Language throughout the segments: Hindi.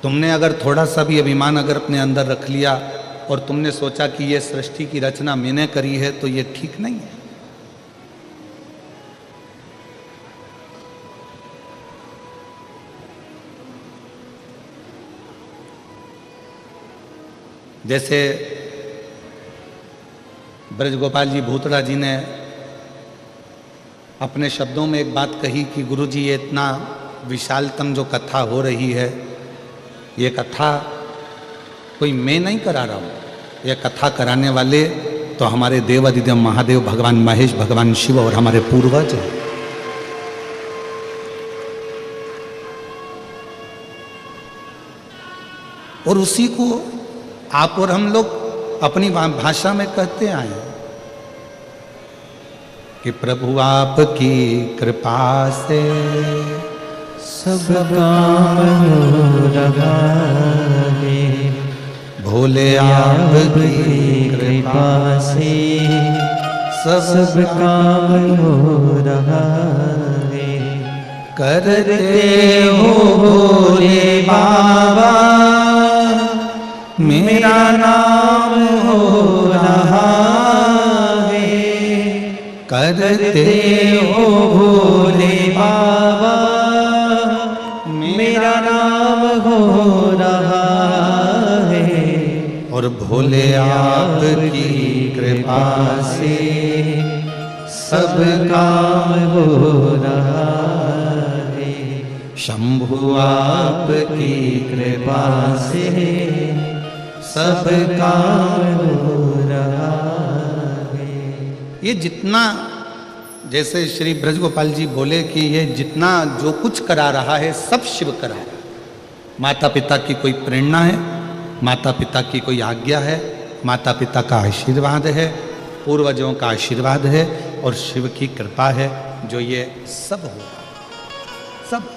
तुमने अगर थोड़ा सा भी अभिमान अगर अपने अंदर रख लिया और तुमने सोचा कि ये सृष्टि की रचना मैंने करी है, तो ये ठीक नहीं है। जैसे ब्रजगोपाल जी भूतड़ा जी ने अपने शब्दों में एक बात कही कि गुरुजी ये इतना विशालतम जो कथा हो रही है, ये कथा कोई मैं नहीं करा रहा हूँ, ये कथा कराने वाले तो हमारे देवादिदेव महादेव भगवान महेश, भगवान शिव और हमारे पूर्वज हैं। और उसी को आप और हम लोग अपनी भाषा में कहते आए हैं कि प्रभु आपकी कृपा से सब काम हो रहा है, भोले आपकी कृपा से सब काम हो रहा है। करते हो भोले बाबा, मेरा नाम हो रहा है। करते हो भोले बाबा, मेरा नाम हो रहा है। और भोले आपकी कृपा से सब काम हो रहा है। शंभु आपकी कृपा से सब काम हो रहा है। ये जितना, जैसे श्री ब्रजगोपाल जी बोले कि ये जितना जो कुछ करा रहा है सब शिव करा रहा है। माता पिता की कोई प्रेरणा है, माता पिता की कोई आज्ञा है, माता पिता का आशीर्वाद है, पूर्वजों का आशीर्वाद है और शिव की कृपा है जो ये सब हो रहा है, सब।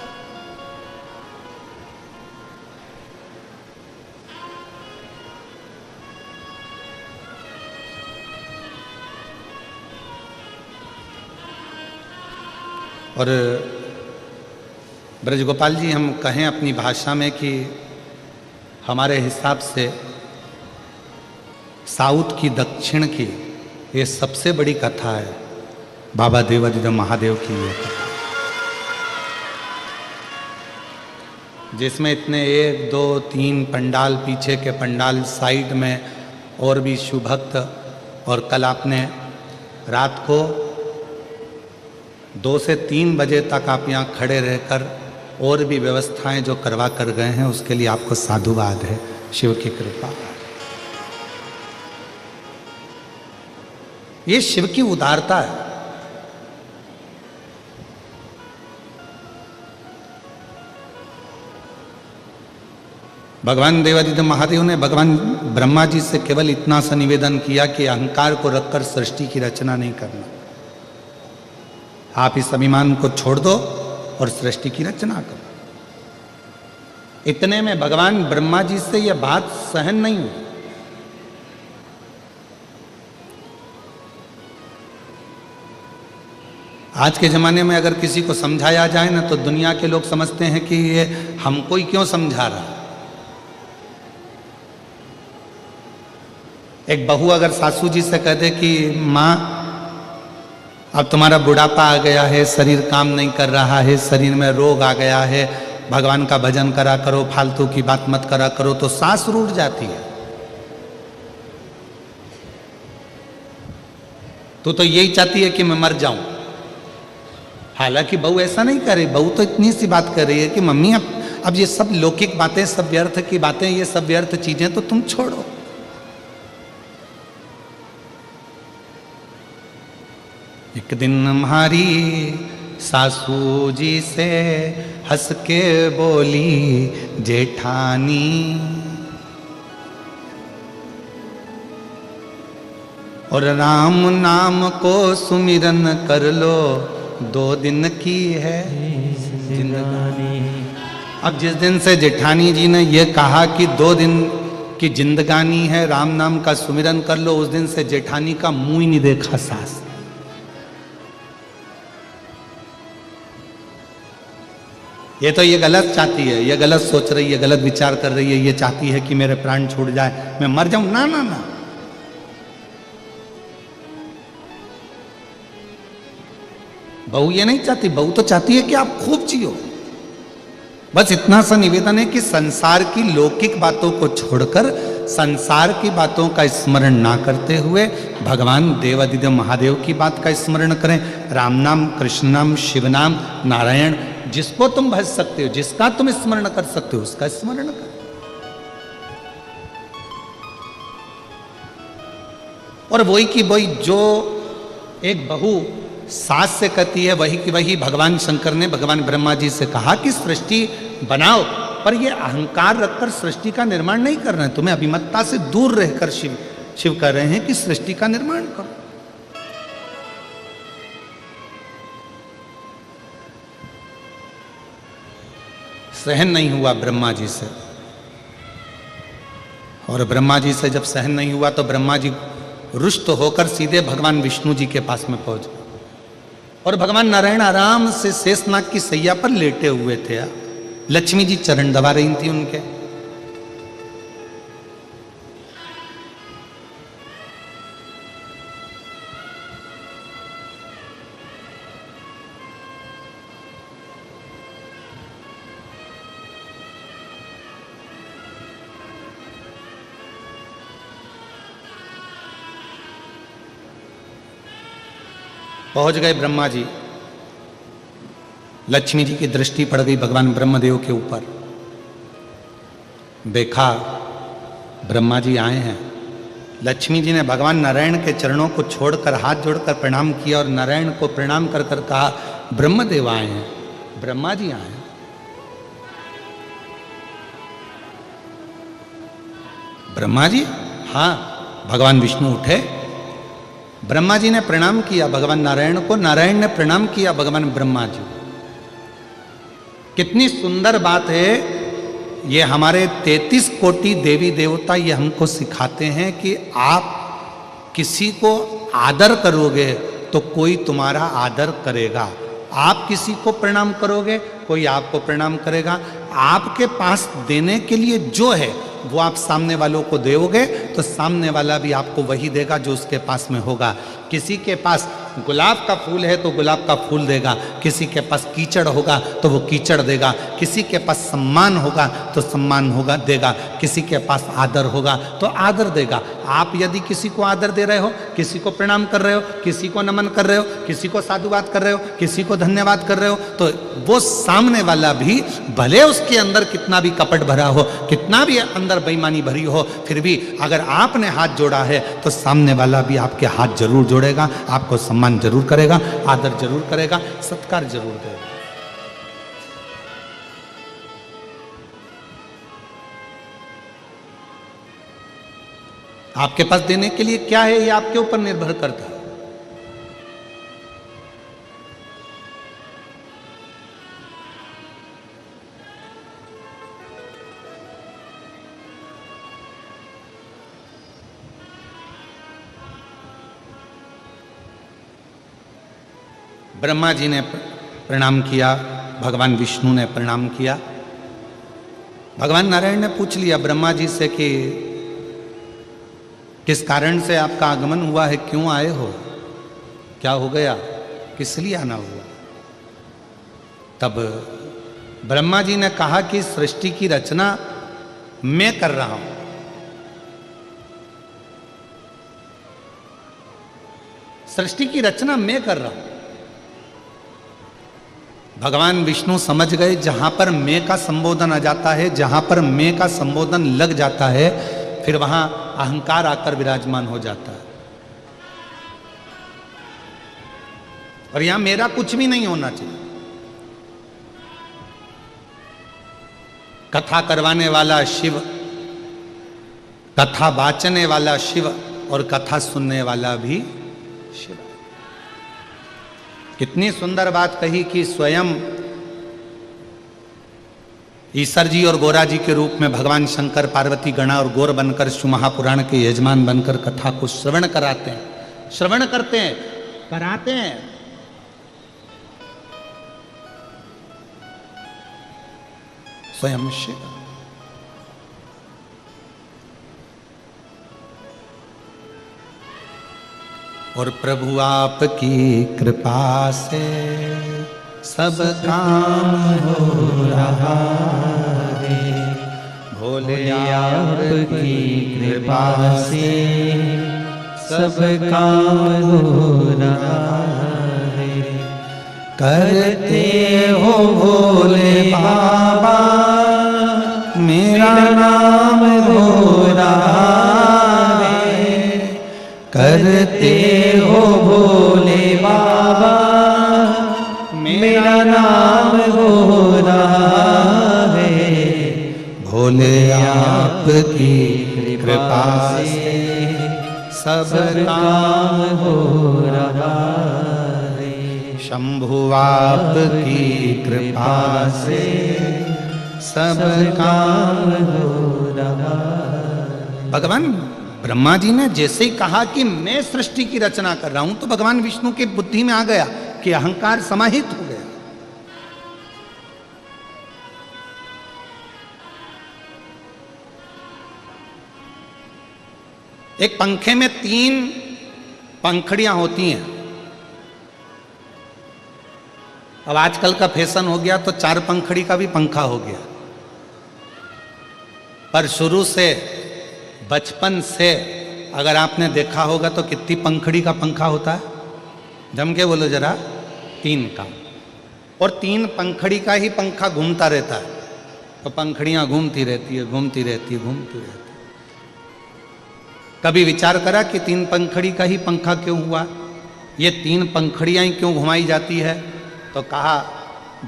और ब्रजगोपाल जी हम कहें अपनी भाषा में कि हमारे हिसाब से साउथ की, दक्षिण की ये सबसे बड़ी कथा है बाबा देवादिदेव महादेव की ये कथा, जिसमें इतने 1, 2, 3 पंडाल, पीछे के पंडाल, साइड में और भी शिव भक्त। और कल आपने रात को 2 से 3 बजे तक आप यहाँ खड़े रहकर और भी व्यवस्थाएं जो करवा कर गए हैं, उसके लिए आपको साधुवाद है, शिव की कृपा। ये शिव की उदारता है। भगवान देवादिदेव महादेव ने भगवान ब्रह्मा जी से केवल इतना सा निवेदन किया कि अहंकार को रखकर सृष्टि की रचना नहीं करना, आप इस अभिमान को छोड़ दो और सृष्टि की रचना करो। इतने में भगवान ब्रह्मा जी से यह बात सहन नहीं हुई। आज के ज़माने में अगर किसी को समझाया जाए ना, तो दुनिया के लोग समझते हैं कि ये हमको ही क्यों समझा रहा है। एक बहू अगर सासू जी से कह दे कि माँ अब तुम्हारा बुढ़ापा आ गया है, शरीर काम नहीं कर रहा है, शरीर में रोग आ गया है, भगवान का भजन करा करो, फालतू की बात मत करा करो, तो सांस रूठ जाती है। तो यही चाहती है कि मैं मर जाऊं। हालांकि बहू ऐसा नहीं करे, बहू तो इतनी सी बात कर रही है कि मम्मी अब ये सब लौकिक बातें, सब व्यर्थ की बातें, ये सब व्यर्थ चीजें तो तुम छोड़ो। एक दिन हमारी सासू जी से हंस के बोली जेठानी, और राम नाम को सुमिरन कर लो, 2 दिन की है जिंदगानी। अब जिस दिन से जेठानी जी ने यह कहा कि 2 दिन की जिंदगानी है, राम नाम का सुमिरन कर लो, उस दिन से जेठानी का मुंह ही नहीं देखा सास। ये तो ये गलत चाहती है, ये गलत सोच रही है, गलत विचार कर रही है, ये चाहती है कि मेरे प्राण छूट जाए, मैं मर जाऊं। ना ना ना, बहू ये नहीं चाहती, बहू तो चाहती है कि आप खूब जियो। बस इतना सा निवेदन है कि संसार की लौकिक बातों को छोड़कर, संसार की बातों का स्मरण ना करते हुए भगवान देवादिदेव महादेव की बात का स्मरण करें। राम नाम, कृष्ण नाम, शिव नाम, नारायण, जिसको तुम भज सकते हो, जिसका तुम स्मरण कर सकते हो, उसका स्मरण करो। और वही की वही जो एक बहू सास से कहती है, वही की वही भगवान शंकर ने भगवान ब्रह्मा जी से कहा कि सृष्टि बनाओ, पर ये अहंकार रखकर सृष्टि का निर्माण नहीं कर रहे हैं। तुम्हें अभिमतता से दूर रहकर शिव कह रहे हैं कि सृष्टि का निर्माण करो। सहन नहीं हुआ ब्रह्मा जी से, और ब्रह्मा जी से जब सहन नहीं हुआ तो ब्रह्मा जी रुष्ट होकर सीधे भगवान विष्णु जी के पास में पहुंच गए। और भगवान नारायण आराम से शेषनाग की सैया पर लेटे हुए थे। लक्ष्मी जी चरण दबा रही थी उनके। पहुंच गए ब्रह्मा जी। लक्ष्मी जी की दृष्टि पड़ गई भगवान ब्रह्मदेव के ऊपर। देखा ब्रह्मा जी आए हैं। लक्ष्मी जी ने भगवान नारायण के चरणों को छोड़कर हाथ जोड़कर प्रणाम किया और नारायण को प्रणाम कर कर कहा, ब्रह्मदेव आए हैं, ब्रह्मा जी आए हैं। ब्रह्मा जी? हाँ। भगवान विष्णु उठे, ब्रह्मा जी ने प्रणाम किया भगवान नारायण को, नारायण ने प्रणाम किया भगवान ब्रह्मा जी। कितनी सुंदर बात है। ये हमारे 33 कोटि देवी देवता ये हमको सिखाते हैं कि आप किसी को आदर करोगे तो कोई तुम्हारा आदर करेगा। आप किसी को प्रणाम करोगे, कोई आपको प्रणाम करेगा। आपके पास देने के लिए जो है वो आप सामने वालों को दोगे तो सामने वाला भी आपको वही देगा जो उसके पास में होगा। किसी के पास गुलाब का फूल है तो गुलाब का फूल देगा, किसी के पास कीचड़ होगा तो वो कीचड़ देगा, किसी के पास सम्मान होगा तो सम्मान होगा देगा, किसी के पास आदर होगा तो आदर देगा। आप यदि किसी को आदर दे रहे हो, किसी को प्रणाम कर रहे हो, किसी को नमन कर रहे हो, किसी को साधुवाद कर रहे हो, किसी को धन्यवाद कर रहे हो, तो वो सामने वाला भी भले उसके अंदर कितना भी कपट भरा हो, कितना भी अंदर बेईमानी भरी हो, फिर भी अगर आपने हाथ जोड़ा है तो सामने वाला भी आपके हाथ जरूर जोड़ेगा, आपको सम्मान जरूर करेगा, आदर जरूर करेगा, सत्कार जरूर करेगा। आपके पास देने के लिए क्या है ये आपके ऊपर निर्भर करता है। ब्रह्मा जी ने प्रणाम किया, भगवान विष्णु ने प्रणाम किया। भगवान नारायण ने पूछ लिया ब्रह्मा जी से कि किस कारण से आपका आगमन हुआ है, क्यों आए हो, क्या हो गया, किस लिए आना हुआ। तब ब्रह्मा जी ने कहा कि सृष्टि की रचना मैं कर रहा हूं। सृष्टि की रचना मैं कर रहा हूं। भगवान विष्णु समझ गए जहां पर मैं का संबोधन आ जाता है, जहां पर मैं का संबोधन लग जाता है, फिर वहां अहंकार आकर विराजमान हो जाता है। और यहां मेरा कुछ भी नहीं होना चाहिए। कथा करवाने वाला शिव, कथा वाचने वाला शिव और कथा सुनने वाला भी शिव। कितनी सुंदर बात कही कि स्वयं ईश्वर जी और गोरा जी के रूप में भगवान शंकर पार्वती गणा और गौर बनकर शिव महापुराण के यजमान बनकर कथा को श्रवण कराते हैं, श्रवण करते हैं, कराते हैं। स्वयं शिव। और प्रभु आपकी कृपा से सब काम हो रहा है। भोले आपकी कृपा से सब काम हो रहा है। करते हो भोले बाबा मेरा नाम हो रहा है। करते हो भोले बाबा मेरा नाम हो रहा है। भोले आपकी कृपा से सब काम हो रहा है। शंभु आपकी कृपा से सब काम हो रहा। भगवान ब्रह्मा जी ने जैसे ही कहा कि मैं सृष्टि की रचना कर रहा हूं, तो भगवान विष्णु की बुद्धि में आ गया कि अहंकार समाहित हो गया। एक पंखे में 3 पंखड़ियां होती हैं। अब आजकल का फैशन हो गया तो 4 पंखड़ी का भी पंखा हो गया, पर शुरू से बचपन से अगर आपने देखा होगा तो कितनी पंखड़ी का पंखा होता है? जम के बोलो जरा। 3 का। और 3 पंखड़ी का ही पंखा घूमता रहता है, तो पंखड़ियां घूमती रहती है, घूमती रहती है, घूमती रहती है। कभी विचार करा कि 3 पंखड़ी का ही पंखा क्यों हुआ? ये 3 पंखड़ियां ही क्यों घुमाई जाती है? तो कहा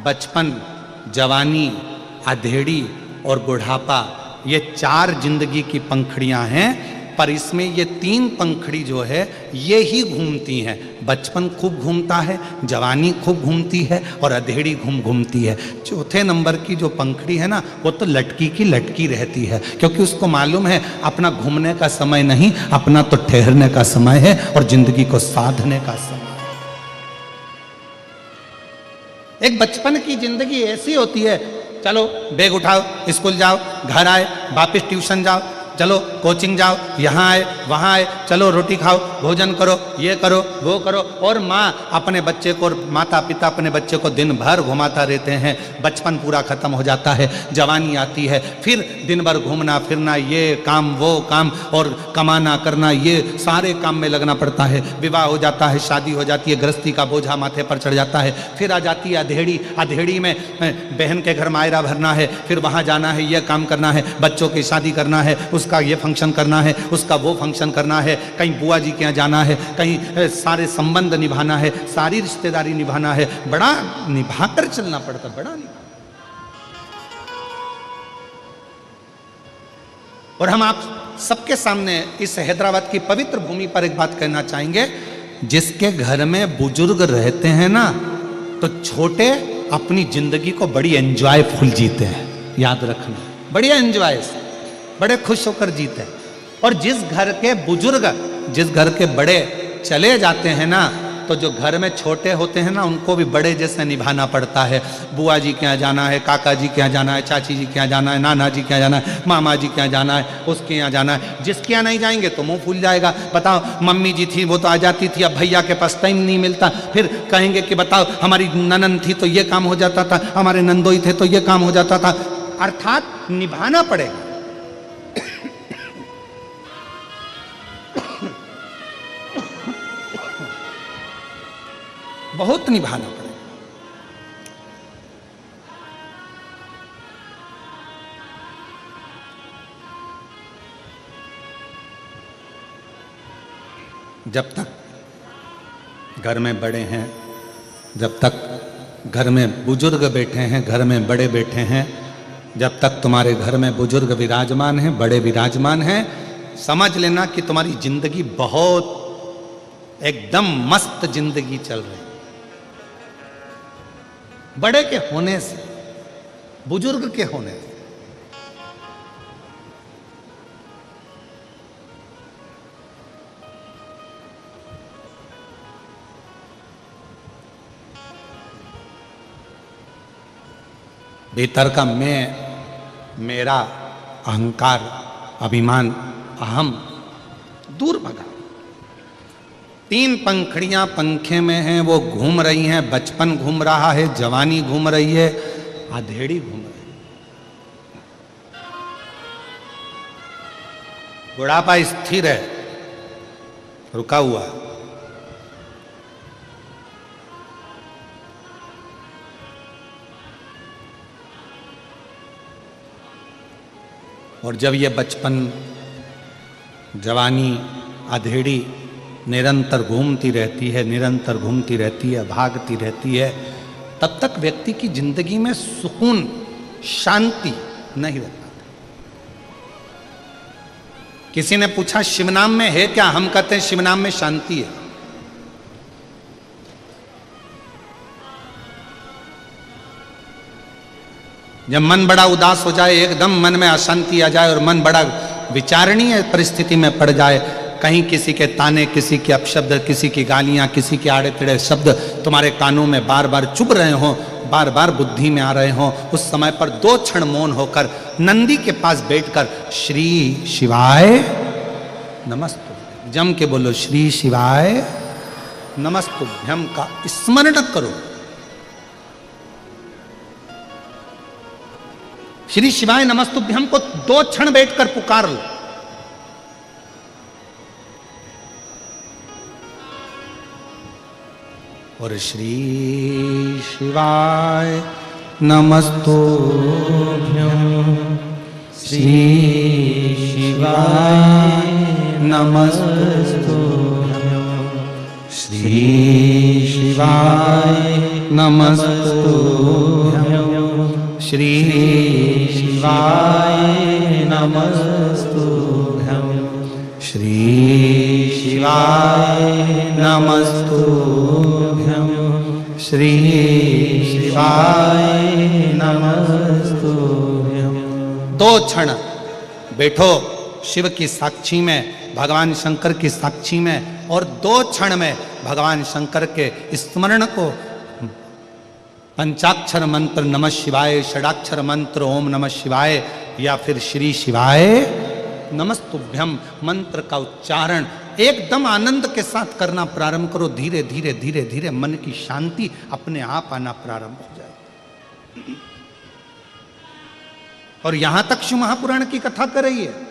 बचपन, जवानी, अधेड़ी और बुढ़ापा, ये 4 जिंदगी की पंखड़ियां हैं, पर इसमें ये 3 पंखड़ी जो है ये ही घूमती हैं। बचपन खूब घूमता है, जवानी खूब घूमती है और अधेड़ी घूमती है। चौथे नंबर की जो पंखड़ी है ना, वो तो लटकी की लटकी रहती है, क्योंकि उसको मालूम है अपना घूमने का समय नहीं, अपना तो ठहरने का समय है और जिंदगी को साधने का समय। एक बचपन की जिंदगी ऐसी होती है, चलो बैग उठाओ, स्कूल जाओ, घर आए, वापस ट्यूशन जाओ, चलो कोचिंग जाओ, यहाँ आए वहाँ आए, चलो रोटी खाओ, भोजन करो, ये करो वो करो। और माँ अपने बच्चे को और माता पिता अपने बच्चे को दिन भर घुमाता रहते हैं। बचपन पूरा खत्म हो जाता है, जवानी आती है, फिर दिन भर घूमना फिरना, ये काम वो काम और कमाना करना, ये सारे काम में लगना पड़ता है। विवाह हो जाता है, शादी हो जाती है, गृहस्थी का बोझा माथे पर चढ़ जाता है। फिर आ जाती है अधेड़ी। अधेड़ी में बहन के घर मायरा भरना है, फिर वहाँ जाना है, ये काम करना है, बच्चों की शादी करना है, उसका ये फंक्शन करना है, उसका वो फंक्शन करना है, कहीं बुआ जी के यहाँ जाना है, कहीं सारे संबंध निभाना है, सारी रिश्तेदारी निभाना है। बड़ा निभा कर चलना पड़ता, बड़ा निभा। और हम आप सबके सामने इस हैदराबाद की पवित्र भूमि पर एक बात कहना चाहेंगे, जिसके घर में बुजुर्ग रहते हैं ना, तो छोटे अपनी जिंदगी को बड़ी एंजॉयफुल जीते हैं। याद रखना, बढ़िया एंजॉय से, बड़े खुश होकर जीते हैं। और जिस घर के बुजुर्ग, जिस घर के बड़े चले जाते हैं ना, तो जो घर में छोटे होते हैं ना, उनको भी बड़े जैसे निभाना पड़ता है। बुआ जी के यहाँ जाना है, काका जी के यहाँ जाना है, चाची जी के यहाँ जाना है, नाना जी के यहाँ जाना है, मामा जी के यहाँ जाना है, उसके यहाँ जाना है। जिसके यहाँ नहीं जाएंगे तो मुंह फूल जाएगा। बताओ, मम्मी जी थी वो तो आ जाती थी, अब भैया के पास टाइम नहीं मिलता। फिर कहेंगे कि बताओ हमारी ननन थी तो ये काम हो जाता था, हमारे नंदोई थे तो ये काम हो जाता था। अर्थात निभाना पड़ेगा। बहुत निभाना पड़ेगा। जब तक घर में बड़े हैं, जब तक घर में बुजुर्ग बैठे हैं, घर में बड़े बैठे हैं, जब तक तुम्हारे घर में बुजुर्ग विराजमान हैं, बड़े विराजमान हैं, समझ लेना कि तुम्हारी जिंदगी बहुत एकदम मस्त जिंदगी चल रही है। बड़े के होने से, बुजुर्ग के होने से। भीतर का मैं मेरा अहंकार, अभिमान, अहम दूर भगा। 3 पंखड़ियां पंखे में हैं, वो घूम रही हैं। बचपन घूम रहा है, जवानी घूम रही है, अधेड़ी घूम रही है। बुढ़ापा स्थिर है, रुका हुआ है। और जब ये बचपन, जवानी, अधेड़ी निरंतर घूमती रहती है, निरंतर घूमती रहती है, भागती रहती है, तब तक व्यक्ति की जिंदगी में सुकून, शांति नहीं रहता। किसी ने पूछा शिवनाम में है क्या? हम कहते हैं शिवनाम में शांति है। जब मन बड़ा उदास हो जाए, एकदम मन में अशांति आ जाए और मन बड़ा विचारणीय परिस्थिति में पड़ जाए, कहीं किसी के ताने, किसी के अपशब्द, किसी की गालियां, किसी के आड़े टेढ़े शब्द तुम्हारे कानों में बार बार चुभ रहे हो, बार बार बुद्धि में आ रहे हो, उस समय पर 2 क्षण मौन होकर नंदी के पास बैठकर श्री शिवाय नमस्तुभ्यम जम के बोलो, श्री शिवाय नमस्तुभ्यम का स्मरण करो। श्री शिवाय नमस्तुभ्यम को 2 क्षण बैठकर पुकार लो। और श्री शिवाय नमस्तुभ्यम, श्री शिवाय नमस्तुभ्यम, श्री शिवाय नमस्तुभ्यम, श्री शिवाय नमस्तुभ्यम, श्री शिवाय नमस्तुभ्यम, श्री शिवाय नमस्तुभ्यम। 2 क्षण बैठो शिव की साक्षी में, भगवान शंकर की साक्षी में, और 2 क्षण में भगवान शंकर के स्मरण को, पंचाक्षर मंत्र नमः शिवाय, षडाक्षर मंत्र ओम नमः शिवाय, या फिर श्री शिवाय नमस्तुभ्यम मंत्र का उच्चारण एकदम आनंद के साथ करना प्रारंभ करो। धीरे धीरे धीरे धीरे मन की शांति अपने आप आना प्रारंभ हो जाए। और यहां तक शिव महापुराण की कथा कर रही है।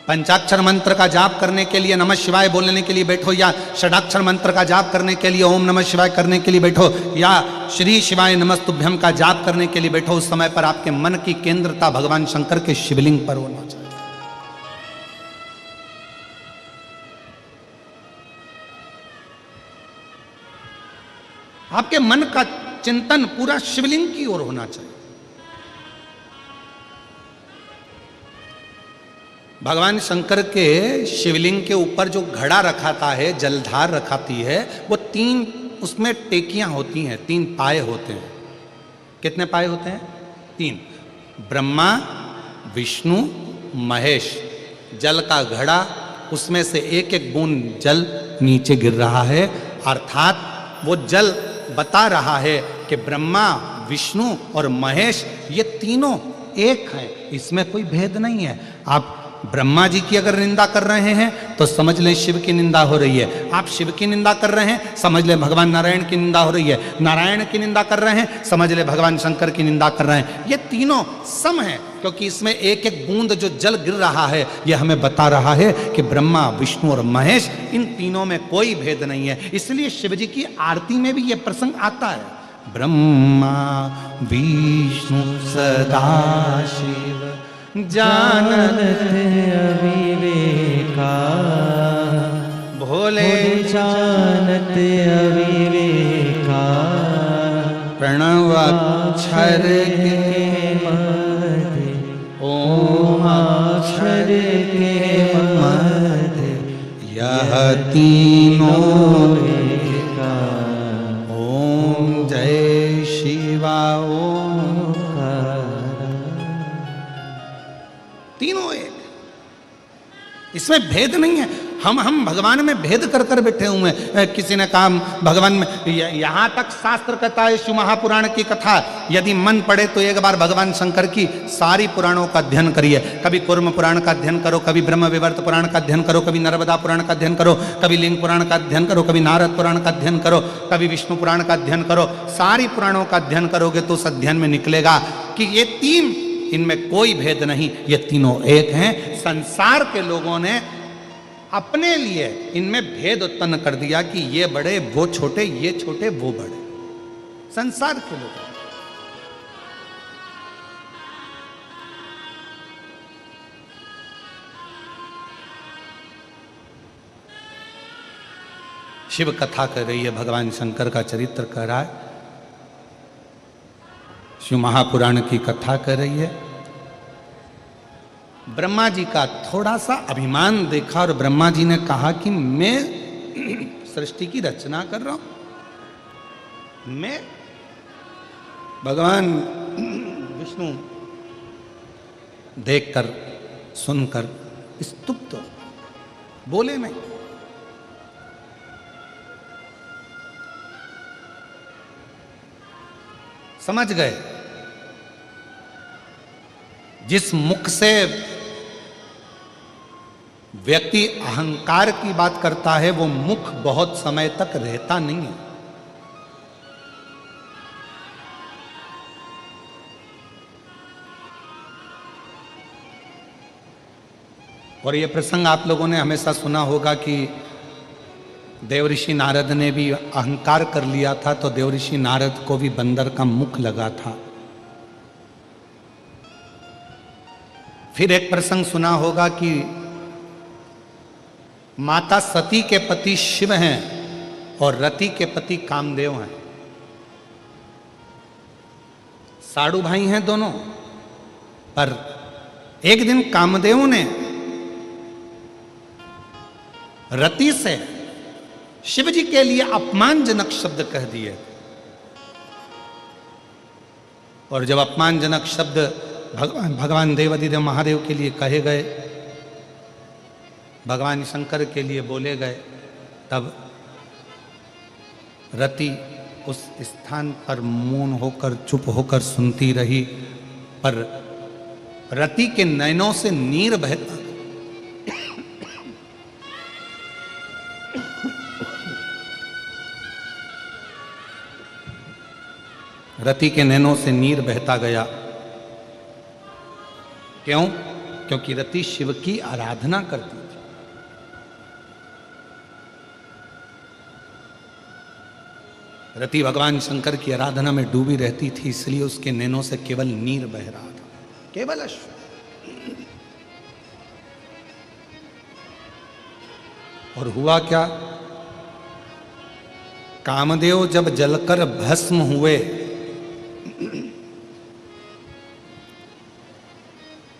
पंचाक्षर मंत्र का जाप करने के लिए नमः शिवाय बोलने के लिए बैठो, या षडाक्षर मंत्र का जाप करने के लिए ओम नमः शिवाय करने के लिए बैठो, या श्री शिवाय नमस्तुभ्यम का जाप करने के लिए बैठो, उस समय पर आपके मन की केंद्रता भगवान शंकर के शिवलिंग पर होना चाहिए। आपके मन का चिंतन पूरा शिवलिंग की ओर होना चाहिए। भगवान शंकर के शिवलिंग के ऊपर जो घड़ा रखाता है, जलधार रखाती है, वो 3 उसमें टेकियां होती हैं, 3 पाए होते हैं। कितने पाए होते हैं? 3। ब्रह्मा, विष्णु, महेश। जल का घड़ा, उसमें से एक एक बूंद जल नीचे गिर रहा है, अर्थात वो जल बता रहा है कि ब्रह्मा, विष्णु और महेश ये तीनों एक हैं, इसमें कोई भेद नहीं है। आप ब्रह्मा जी की अगर निंदा कर रहे हैं तो समझ लें शिव की निंदा हो रही है। आप शिव की निंदा कर रहे हैं, समझ लें भगवान नारायण की निंदा हो रही है। नारायण की निंदा कर रहे हैं, समझ लें भगवान शंकर की निंदा कर रहे हैं। ये तीनों सम हैं, क्योंकि इसमें एक एक बूंद जो जल गिर रहा है, यह हमें बता रहा है कि ब्रह्मा, विष्णु और महेश, इन तीनों में कोई भेद नहीं है। इसलिए शिव जी की आरती में भी यह प्रसंग आता है, ब्रह्मा विष्णु सदाशिव जानत अविवेका, भोले जानत अविवेका, प्रणवाक्षर के मध्य ओम अक्षर के मध्य यह तीनों एका, ओम जय शिवा ओंकार, तीनों एक, इसमें भेद नहीं है। हम भगवान में भेद कर कर बैठे हुए हैं। किसी ने कहा भगवान में, यहाँ तक शास्त्र कहता है शिव महापुराण की कथा यदि मन पड़े तो एक बार भगवान शंकर की सारी पुराणों का अध्ययन करिए। कभी कूर्म पुराण का अध्ययन करो, कभी ब्रह्म विवर्त पुराण का अध्ययन करो, कभी नर्मदा पुराण का अध्ययन करो, कभी लिंग पुराण का अध्ययन करो, कभी नारद पुराण का अध्ययन करो, कभी विष्णु पुराण का अध्ययन करो। सारी पुराणों का अध्ययन करोगे तो उस अध्ययन में निकलेगा कि ये तीन, इनमें कोई भेद नहीं, ये तीनों एक हैं। संसार के लोगों ने अपने लिए इनमें भेद उत्पन्न कर दिया कि ये बड़े वो छोटे, ये छोटे वो बड़े। संसार के लोग शिव कथा कर रही है, भगवान शंकर का चरित्र कर रहा है, शिव महापुराण की कथा कर रही है। ब्रह्मा जी का थोड़ा सा अभिमान देखा और ब्रह्मा जी ने कहा कि मैं सृष्टि की रचना कर रहा हूं। मैं भगवान विष्णु देखकर सुनकर स्तुप्त बोले नहीं। समझ गए जिस मुख से व्यक्ति अहंकार की बात करता है वो मुख बहुत समय तक रहता नहीं है। और ये प्रसंग आप लोगों ने हमेशा सुना होगा कि देवऋषि नारद ने भी अहंकार कर लिया था तो देवऋषि नारद को भी बंदर का मुख लगा था। फिर एक प्रसंग सुना होगा कि माता सती के पति शिव हैं और रति के पति कामदेव हैं। साड़ू भाई हैं दोनों। पर एक दिन कामदेव ने रति से शिव जी के लिए अपमानजनक शब्द कह दिए। और जब अपमानजनक शब्द भगवान देवाधिदेव महादेव के लिए कहे गए, भगवान शंकर के लिए बोले गए, तब रति उस स्थान पर मौन होकर चुप होकर सुनती रही। पर रति के नयनों से नीर बहता, रति के नैनों से नीर बहता गया। क्यों? क्योंकि रति शिव की आराधना करती थी। रति भगवान शंकर की आराधना में डूबी रहती थी, इसलिए उसके नैनों से केवल नीर बह रहा था, केवल अश्रु। और हुआ क्या? कामदेव जब जलकर भस्म हुए,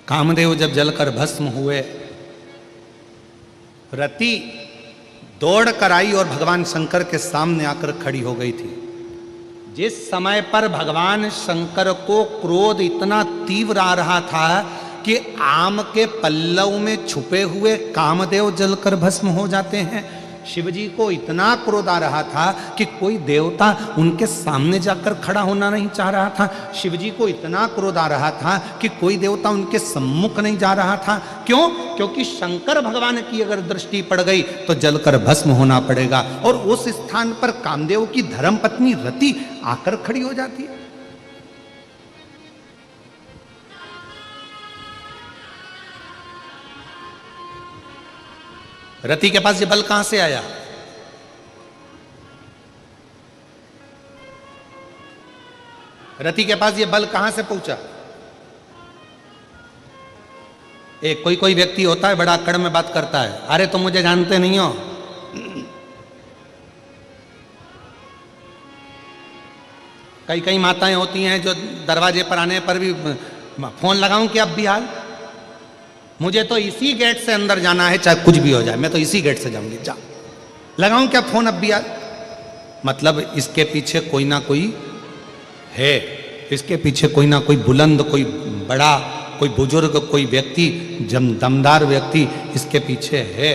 कामदेव जब जलकर भस्म हुए, रति दौड़ कर आई और भगवान शंकर के सामने आकर खड़ी हो गई थी। जिस समय पर भगवान शंकर को क्रोध इतना तीव्र आ रहा था कि आम के पल्लव में छुपे हुए कामदेव जलकर भस्म हो जाते हैं, शिवजी को इतना क्रोध आ रहा था कि कोई देवता उनके सामने जाकर खड़ा होना नहीं चाह रहा था। शिवजी को इतना क्रोध आ रहा था कि कोई देवता उनके सम्मुख नहीं जा रहा था। क्यों? क्योंकि शंकर भगवान की अगर दृष्टि पड़ गई तो जलकर भस्म होना पड़ेगा। और उस स्थान पर कामदेव की धर्मपत्नी रति आकर खड़ी हो जाती है। रति के पास ये बल कहां से आया? रति के पास ये बल कहां से पहुंचा? एक कोई व्यक्ति होता है, बड़ा अकड़ में बात करता है, अरे तुम मुझे जानते नहीं हो। कई माताएं होती हैं जो दरवाजे पर आने पर भी फोन लगाऊं कि अब भी हाल, मुझे तो इसी गेट से अंदर जाना है, चाहे कुछ भी हो जाए, मैं तो इसी गेट से जाऊंगी, जा लगाऊं क्या फोन अब भी यार? मतलब इसके पीछे कोई ना कोई है, इसके पीछे कोई ना कोई बुलंद, कोई बड़ा, कोई बुजुर्ग, कोई व्यक्ति, दमदार व्यक्ति इसके पीछे है।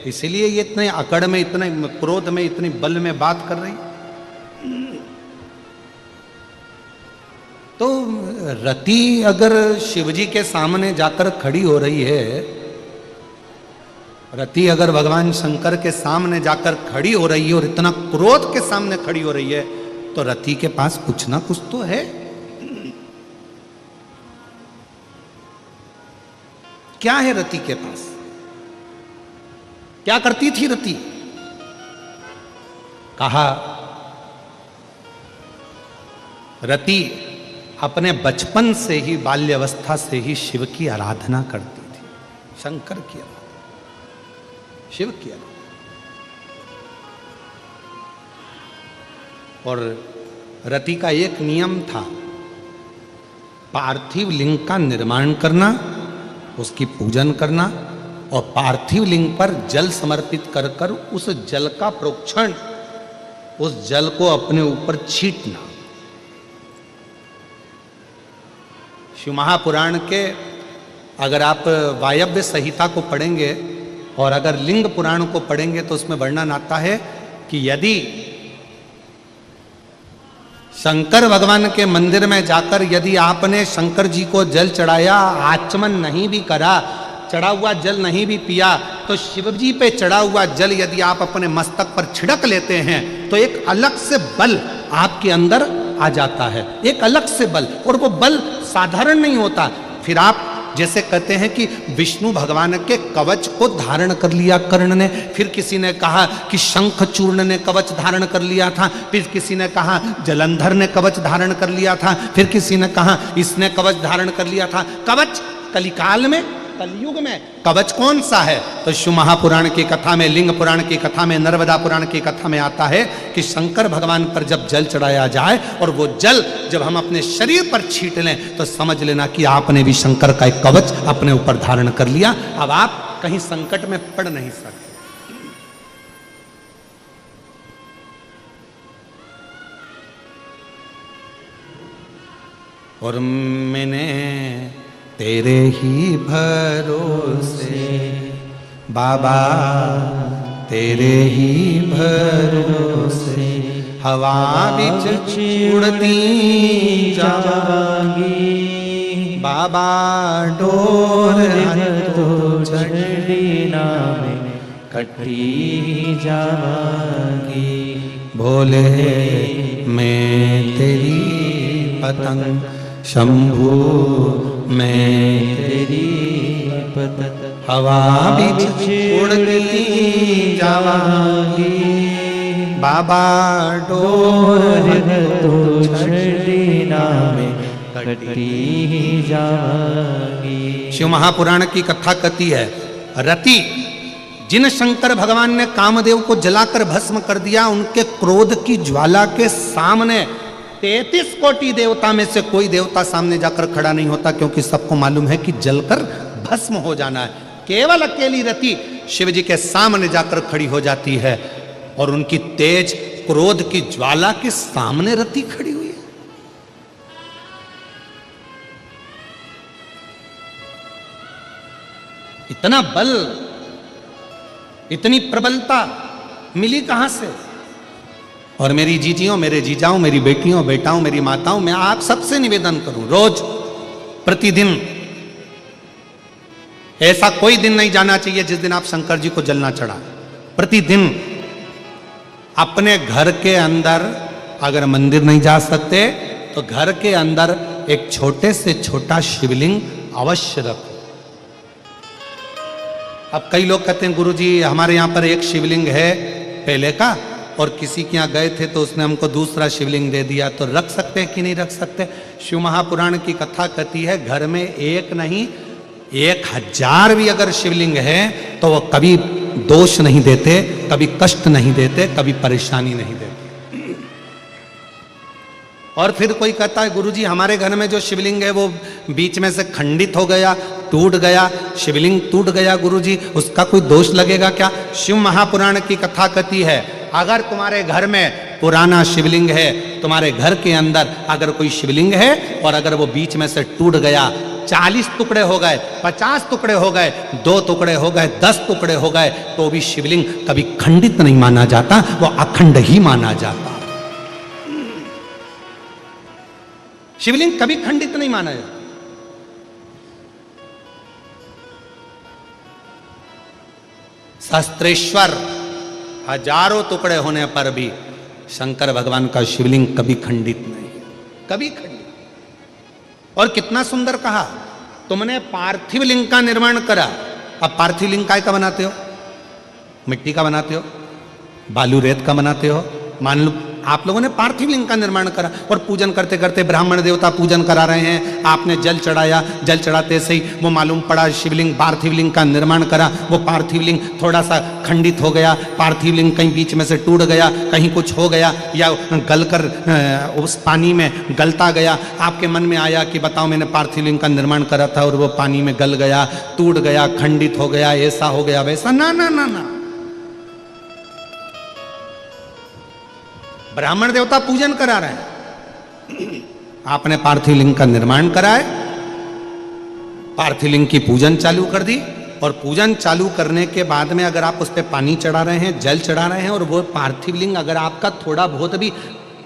इसीलिए ये इतने अकड़ में, इतने क्रोध में, इतनी बल में बात कर रही। तो रति अगर शिवजी के सामने जाकर खड़ी हो रही है, रति अगर भगवान शंकर के सामने जाकर खड़ी हो रही है और इतना क्रोध के सामने खड़ी हो रही है, तो रति के पास कुछ ना कुछ तो है। क्या है रति के पास? क्या करती थी रति? कहा रति अपने बचपन से ही, बाल्यावस्था से ही शिव की आराधना करती थी, शंकर की आराधना, शिव की आराधना। और रति का एक नियम था, पार्थिव लिंग का निर्माण करना, उसकी पूजन करना और पार्थिव लिंग पर जल समर्पित कर कर उस जल का प्रोक्षण, उस जल को अपने ऊपर छींटना। शिव महापुराण के अगर आप वायव्य संहिता को पढ़ेंगे और अगर लिंग पुराण को पढ़ेंगे तो उसमें वर्णन आता है कि यदि शंकर भगवान के मंदिर में जाकर यदि आपने शंकर जी को जल चढ़ाया, आचमन नहीं भी करा, चढ़ा हुआ जल नहीं भी पिया, तो शिव जी पे चढ़ा हुआ जल यदि आप अपने मस्तक पर छिड़क लेते हैं तो एक अलग से बल आपके अंदर आ जाता है, एक अलग से बल। और वो बल साधारण नहीं होता। फिर आप जैसे कहते हैं कि विष्णु भगवान के कवच को धारण कर लिया कर्ण ने, फिर किसी ने कहा कि शंखचूर्ण ने कवच धारण कर लिया था, फिर किसी ने कहा जलंधर ने कवच धारण कर लिया था, फिर किसी ने कहा इसने कवच धारण कर लिया था। कवच कलिकाल में, कलयुग में कवच कौन सा है? तो शिव महापुराण की कथा में, लिंग पुराण की कथा में, नर्मदा पुराण की कथा में आता है कि शंकर भगवान पर जब जल चढ़ाया जाए और वो जल जब हम अपने शरीर पर छींट लें तो समझ लेना कि आपने भी शंकर का एक कवच अपने ऊपर धारण कर लिया। अब आप कहीं संकट में पड़ नहीं सकते। और मैंने तेरे ही भरोसे बाबा, तेरे ही भरोसे हवा बिच उड़ती जावांगी बाबा, डोर तो चढ़ना में कटी जावांगी। भोले मैं तेरी पतंग, शंभू मैं तेरी पतंग, हवा बिच उड़ती जावांगी बाबा, डोर तो चढ़ना में कटी जावांगी। शिव महापुराण की कथा कहती है, रति जिन शंकर भगवान ने कामदेव को जलाकर भस्म कर दिया, उनके क्रोध की ज्वाला के सामने 33 कोटि देवता में से कोई देवता सामने जाकर खड़ा नहीं होता, क्योंकि सबको मालूम है कि जलकर भस्म हो जाना है। केवल अकेली रति शिव जी के सामने जाकर खड़ी हो जाती है और उनकी तेज क्रोध की ज्वाला के सामने रति खड़ी हुई है। इतना बल, इतनी प्रबलता मिली कहां से? और मेरी जीजियों, मेरे जीजाओं, मेरी बेटियों, बेटाओं, मेरी माताओं, मैं आप सबसे निवेदन करूं, रोज प्रतिदिन ऐसा कोई दिन नहीं जाना चाहिए जिस दिन आप शंकर जी को जल ना चढ़ा। प्रतिदिन अपने घर के अंदर, अगर मंदिर नहीं जा सकते तो घर के अंदर एक छोटे से छोटा शिवलिंग अवश्य रखो। अब कई लोग कहते हैं गुरुजी हमारे यहाँ पर एक शिवलिंग है पहले का और किसी के यहाँ गए थे तो उसने हमको दूसरा शिवलिंग दे दिया, तो रख सकते हैं कि नहीं रख सकते? शिव महापुराण की कथा कहती है घर में एक नहीं 1000 भी अगर शिवलिंग है तो वो कभी दोष नहीं देते, कभी कष्ट नहीं देते, कभी परेशानी नहीं देते। और फिर कोई कहता है गुरुजी हमारे घर में जो शिवलिंग है वो बीच में से खंडित हो गया, टूट गया, शिवलिंग टूट गया गुरुजी, उसका कोई दोष लगेगा क्या? शिव महापुराण की कथा कहती है अगर तुम्हारे घर में पुराना शिवलिंग है, तुम्हारे घर के अंदर अगर कोई शिवलिंग है और अगर वो बीच में से टूट गया 40 टुकड़े हो गए, 50 टुकड़े हो गए, 2 टुकड़े हो गए, 10 टुकड़े हो गए, तो भी शिवलिंग कभी खंडित नहीं माना जाता, वो अखंड ही माना जाता। शिवलिंग कभी खंडित नहीं माना जाता। सहस्त्रेश्वर हजारों टुकड़े होने पर भी शंकर भगवान का शिवलिंग कभी खंडित नहीं, कभी खंडित। और कितना सुंदर कहा, तुमने पार्थिव लिंग का निर्माण करा। अब पार्थिव लिंग काय का बनाते हो? मिट्टी का बनाते हो, बालू रेत का बनाते हो। मान लो आप लोगों ने पार्थिव लिंग का निर्माण करा और पूजन करते करते ब्राह्मण देवता पूजन करा रहे हैं, आपने जल चढ़ाया, जल चढ़ाते से ही वो मालूम पड़ा शिवलिंग पार्थिव लिंग का निर्माण करा, वो पार्थिव लिंग थोड़ा सा खंडित हो गया, पार्थिव लिंग कहीं बीच में से टूट गया, कहीं कुछ हो गया, या गलकर उस पानी में गलता गया। आपके मन में आया कि बताओ मैंने पार्थिव लिंग का निर्माण करा था और वो पानी में गल गया, टूट गया, खंडित हो गया, ऐसा हो गया वैसा। ना ना ना ना, ब्राह्मण देवता पूजन करा रहे हैं, आपने पार्थिव लिंग का निर्माण कराए, पार्थिव लिंग की पूजन चालू कर दी, और पूजन चालू करने के बाद में अगर आप उस पर पानी चढ़ा रहे हैं, जल चढ़ा रहे हैं, और वो पार्थिव लिंग अगर आपका थोड़ा बहुत भी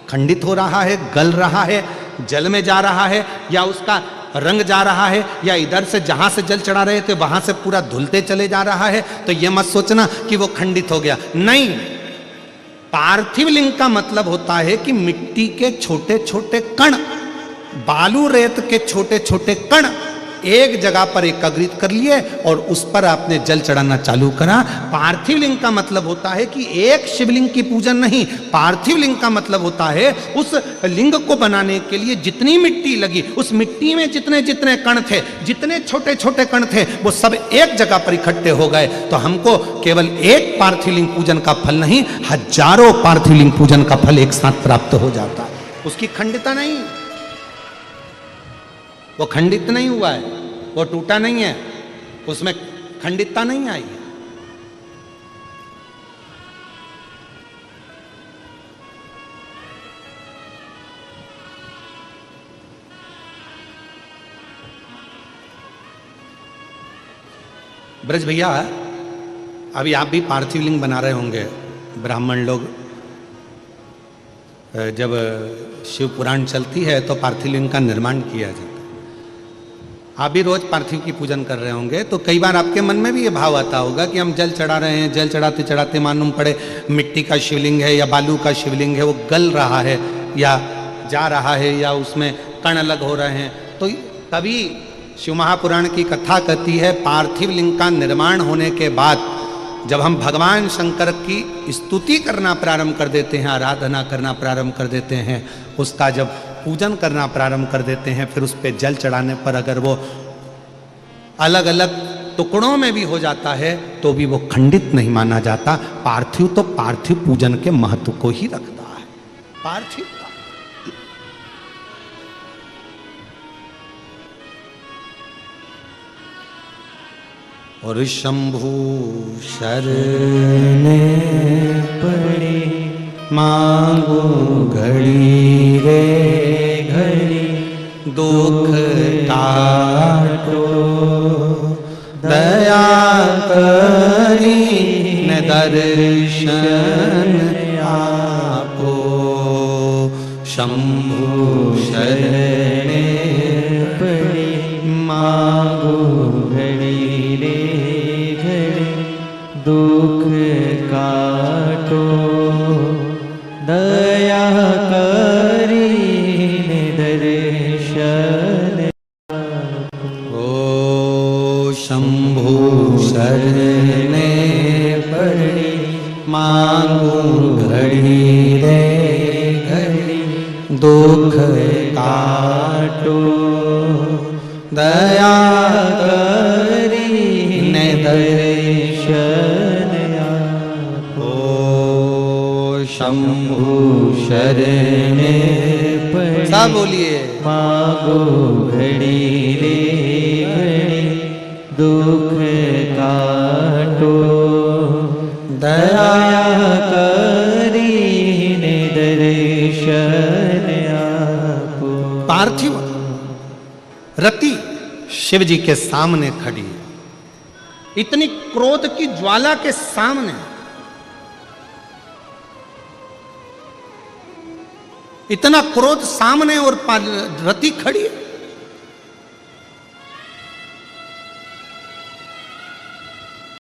खंडित हो रहा है, गल रहा है, जल में जा रहा है, या उसका रंग जा रहा है, या इधर से जहां से जल चढ़ा रहे थे वहां से पूरा धुलते चले जा रहा है, तो ये मत सोचना कि वो खंडित हो गया। नहीं, पार्थिव लिंग का मतलब होता है कि मिट्टी के छोटे छोटे कण, बालू रेत के छोटे छोटे कण एक जगह पर एकत्रित कर लिए और उस पर आपने जल चढ़ाना चालू करा। पार्थिव लिंग का मतलब होता है कि एक शिवलिंग की पूजन नहीं, पार्थिव लिंग का मतलब होता है उस लिंग को बनाने के लिए जितनी मिट्टी लगी, उस मिट्टी में जितने जितने कण थे, जितने छोटे छोटे कण थे, वो सब एक जगह पर इकट्ठे हो गए। तो हमको केवल एक पार्थिव लिंग पूजन का फल नहीं, हजारों पार्थिव लिंग पूजन का फल एक साथ प्राप्त हो जाता है। उसकी खंडितता नहीं, वो खंडित नहीं हुआ है, वो टूटा नहीं है, उसमें खंडितता नहीं आई है। ब्रज भैया, अभी आप भी पार्थिव लिंग बना रहे होंगे। ब्राह्मण लोग जब शिव पुराण चलती है तो पार्थिव लिंग का निर्माण किया जाता है। आप भी रोज पार्थिव की पूजन कर रहे होंगे, तो कई बार आपके मन में भी ये भाव आता होगा कि हम जल चढ़ा रहे हैं, जल चढ़ाते चढ़ाते मालूम पड़े मिट्टी का शिवलिंग है या बालू का शिवलिंग है, वो गल रहा है या जा रहा है या उसमें कण अलग हो रहे हैं। तो तभी शिव महापुराण की कथा कहती है, पार्थिव लिंग का निर्माण होने के बाद जब हम भगवान शंकर की स्तुति करना प्रारंभ कर देते हैं, आराधना करना प्रारंभ कर देते हैं, उसका जब पूजन करना प्रारंभ कर देते हैं, फिर उस पर जल चढ़ाने पर अगर वो अलग अलग टुकड़ों में भी हो जाता है तो भी वो खंडित नहीं माना जाता। पार्थिव तो पार्थिव पूजन के महत्व को ही रखता है, पार्थिव का। और शंभु शरण पड़े मांगो घड़ी रे घड़ी, दुख काटो दया करी न दर्शन आपो। शंभु शरण पड़े मांगो घड़ी रे घड़ी, दुख काटो दया करी दर्शन। ओ शंभु शरण पड़े मांगो घड़ी रे घड़ी, दुख काटो दया करी न दर्शन आपो। शंभु शरण पड़े सब बोलिए, मांगो घड़ी रे घड़ी, दुख काटो दया करी दर्शन आपो। पार्थिव रति शिव जी के सामने खड़ी है, इतनी क्रोध की ज्वाला के सामने, इतना क्रोध सामने और पार्वती खड़ी है।